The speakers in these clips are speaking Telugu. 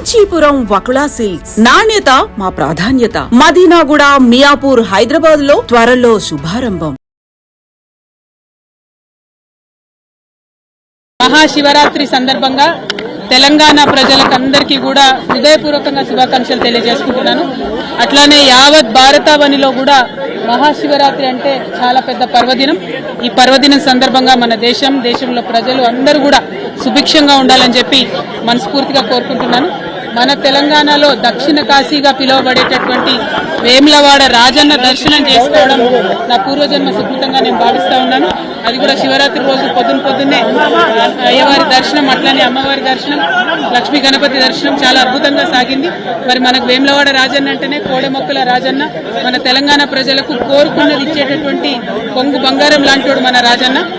కాంచీపురం వకుళా సిల్క్స్ నాణ్యత మా ప్రాధాన్యత. మదీనాగూడ, మియాపూర్, హైదరాబాద్ లో త్వరలో శుభారంభం. మహాశివరాత్రి సందర్భంగా తెలంగాణ ప్రజలకందరికీ కూడా హృదయపూర్వకంగా శుభాకాంక్షలు తెలియజేసుకుంటున్నాను. అట్లానే యావత్ భారతావనిలో కూడా మహాశివరాత్రి అంటే చాలా పెద్ద పర్వదినం. ఈ పర్వదినం సందర్భంగా మన దేశంలో ప్రజలు అందరూ కూడా సుభిక్షంగా ఉండాలని చెప్పి మనస్ఫూర్తిగా కోరుకుంటున్నాను. మన తెలంగాణలో దక్షిణ కాశీగా పిలువబడేటటువంటి వేములవాడ రాజన్న దర్శనం చేసుకోవడం నా పూర్వజన్మ సుకృతంగా నేను భావిస్తా ఉన్నాను. అది కూడా శివరాత్రి రోజు పొద్దున్నే అయ్యవారి దర్శనం, అట్లానే అమ్మవారి దర్శనం, లక్ష్మీ గణపతి దర్శనం చాలా అద్భుతంగా సాగింది. మరి మనకు వేములవాడ రాజన్న అంటేనే కోడెమొక్కల రాజన్న, మన తెలంగాణ ప్రజలకు కోరుకున్నది ఇచ్చేటటువంటి కొంగు బంగారం లాంటివాడు మన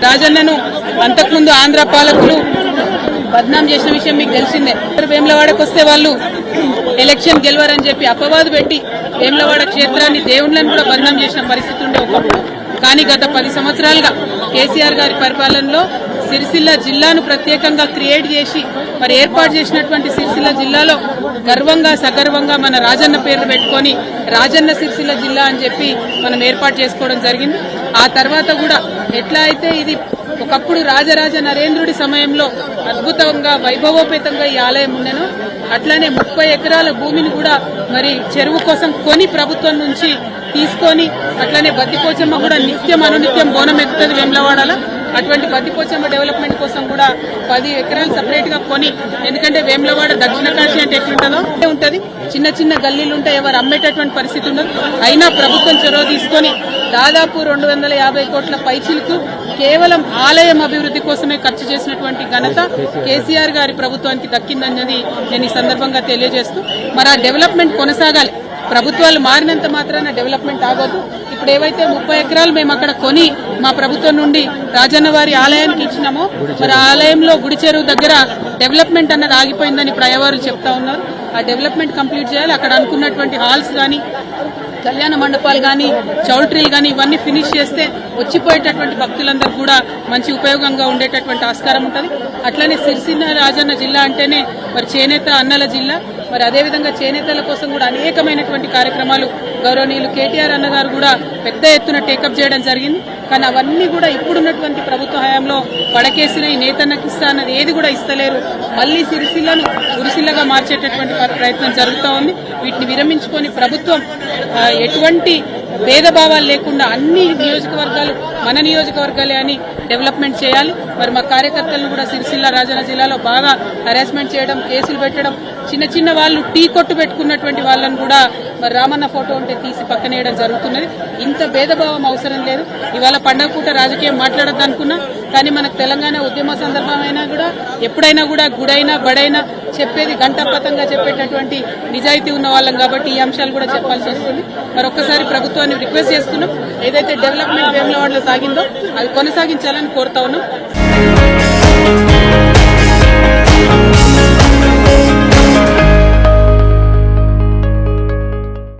రాజన్నను అంతకుముందు ఆంధ్ర పాలకులు బద్నాం చేసిన విషయం మీకు తెలిసిందే. వేములవాడకు వస్తే వాళ్ళు ఎలక్షన్ గెలవరని చెప్పి అపవాదు పెట్టి వేములవాడ క్షేత్రాన్ని, దేవుళ్లను కూడా బద్నాం చేసిన పరిస్థితి ఉండే ఒకప్పుడు. కానీ గత 10 సంవత్సరాలుగా కేసీఆర్ గారి పరిపాలనలో సిరిసిల్ల జిల్లాను ప్రత్యేకంగా క్రియేట్ చేసి మరి ఏర్పాటు చేసినటువంటి సిరిసిల్ల జిల్లాలో గర్వంగా సగర్వంగా మన రాజన్న పేర్లు పెట్టుకొని రాజన్న సిరిసిల్ల జిల్లా అని చెప్పి మనం ఏర్పాటు చేసుకోవడం జరిగింది. ఆ తర్వాత కూడా ఎట్లా అయితే ఇది ఒకప్పుడు రాజరాజ నరేంద్రుడి సమయంలో అద్భుతంగా వైభవోపేతంగా ఈ ఆలయం ఉండెను, అట్లానే 30 ఎకరాల భూమిని కూడా మరి చెరువు కోసం కొని ప్రభుత్వం నుంచి తీసుకొని, అట్లానే బద్దిపోచమ్మ కూడా నిత్యం అనునిత్యం బోనం ఎక్కుతుంది వేములవాడలో. అటువంటి బద్దిపోచమ్మ డెవలప్మెంట్ కోసం కూడా 10 ఎకరాలు సపరేట్ గా కొని, ఎందుకంటే వేములవాడ దక్షిణ కాశీ అంటే ఎట్లుంటుందో ఉంటది, చిన్న చిన్న గల్లీలు ఉంటాయి, ఎవరు అమ్మేటటువంటి పరిస్థితి ఉండదు. అయినా ప్రభుత్వం చొరవ తీసుకొని దాదాపు 250 కోట్ల పైచిలకు కేవలం ఆలయం అభివృద్ధి కోసమే ఖర్చు చేసినటువంటి ఘనత కేసీఆర్ గారి ప్రభుత్వానికి దక్కిందన్నది నేను ఈ సందర్భంగా తెలియజేస్తూ, మరి ఆ డెవలప్మెంట్ కొనసాగాలి. ప్రభుత్వాలు మారినంత మాత్రాన డెవలప్మెంట్ ఆగొద్దు. ఇప్పుడు ఏవైతే 30 ఎకరాలు మేము అక్కడ కొని మా ప్రభుత్వం నుండి రాజన్న వారి ఆలయానికి ఇచ్చినామో, మరి ఆలయంలో గుడి చెరువు దగ్గర డెవలప్మెంట్ అన్నది ఆగిపోయిందని ప్రయవారు చెప్తా ఉన్నారు. ఆ డెవలప్మెంట్ కంప్లీట్ చేయాలి. అక్కడ అనుకున్నటువంటి హాల్స్ కానీ, కళ్యాణ మండపాలు కానీ, చౌల్ట్రీలు కానీ ఇవన్నీ ఫినిష్ చేస్తే వచ్చిపోయేటటువంటి భక్తులందరూ కూడా మంచి ఉపయోగంగా ఉండేటటువంటి ఆస్కారం ఉంటుంది. అట్లనే సిరిసిల్ల రాజన్న జిల్లా అంటేనే మరి చేనేత అన్నల జిల్లా. మరి అదేవిధంగా చేనేతల కోసం కూడా అనేకమైనటువంటి కార్యక్రమాలు గౌరవనీయులు కేటీఆర్ అన్నగారు కూడా పెద్ద ఎత్తున టేకప్ చేయడం జరిగింది. కానీ అవన్నీ కూడా ఇప్పుడున్నటువంటి ప్రభుత్వ హయాంలో పడకేసిన ఈ నేతన్నకి ఇస్తా అన్నది ఏది కూడా ఇస్తలేరు. మళ్లీ సిరిసిల్లను ఉరిసిల్లగా మార్చేటటువంటి ప్రయత్నం జరుగుతూ ఉంది. వీటిని విరమించుకొని ప్రభుత్వం ఎటువంటి భేదభావాలు లేకుండా అన్ని నియోజకవర్గాలు మన నియోజకవర్గాలే అని డెవలప్మెంట్ చేయాలి. మరి మా కార్యకర్తలను కూడా సిరిసిల్ల రాజన్న జిల్లాలో బాగా హరాస్మెంట్ చేయడం, కేసులు పెట్టడం, చిన్న వాళ్ళు టీ కొట్టు పెట్టుకున్నటువంటి వాళ్ళని కూడా మరి రామన్న ఫోటో ఉంటే తీసి పక్కనేయడం జరుగుతున్నది. ఇంత భేదభావం అవసరం లేదు. ఇవాళ పండగ పూట రాజకీయం మాట్లాడద్దు అనుకున్నా, కానీ మనకు తెలంగాణ ఉద్యమ సందర్భమైనా కూడా ఎప్పుడైనా కూడా గుడైనా బడైనా చెప్పేది గంటపతంగా చెప్పేటటువంటి నిజాయితీ ఉన్న వాళ్ళం కాబట్టి ఈ అంశాలు కూడా చెప్పాల్సి వస్తుంది. మరి ఒక్కసారి ప్రభుత్వాన్ని రిక్వెస్ట్ చేస్తున్నాం, ఏదైతే డెవలప్మెంట్ వేములవాడలో సాగిందో అది కొనసాగించాలని కోరుతా ఉన్నాం.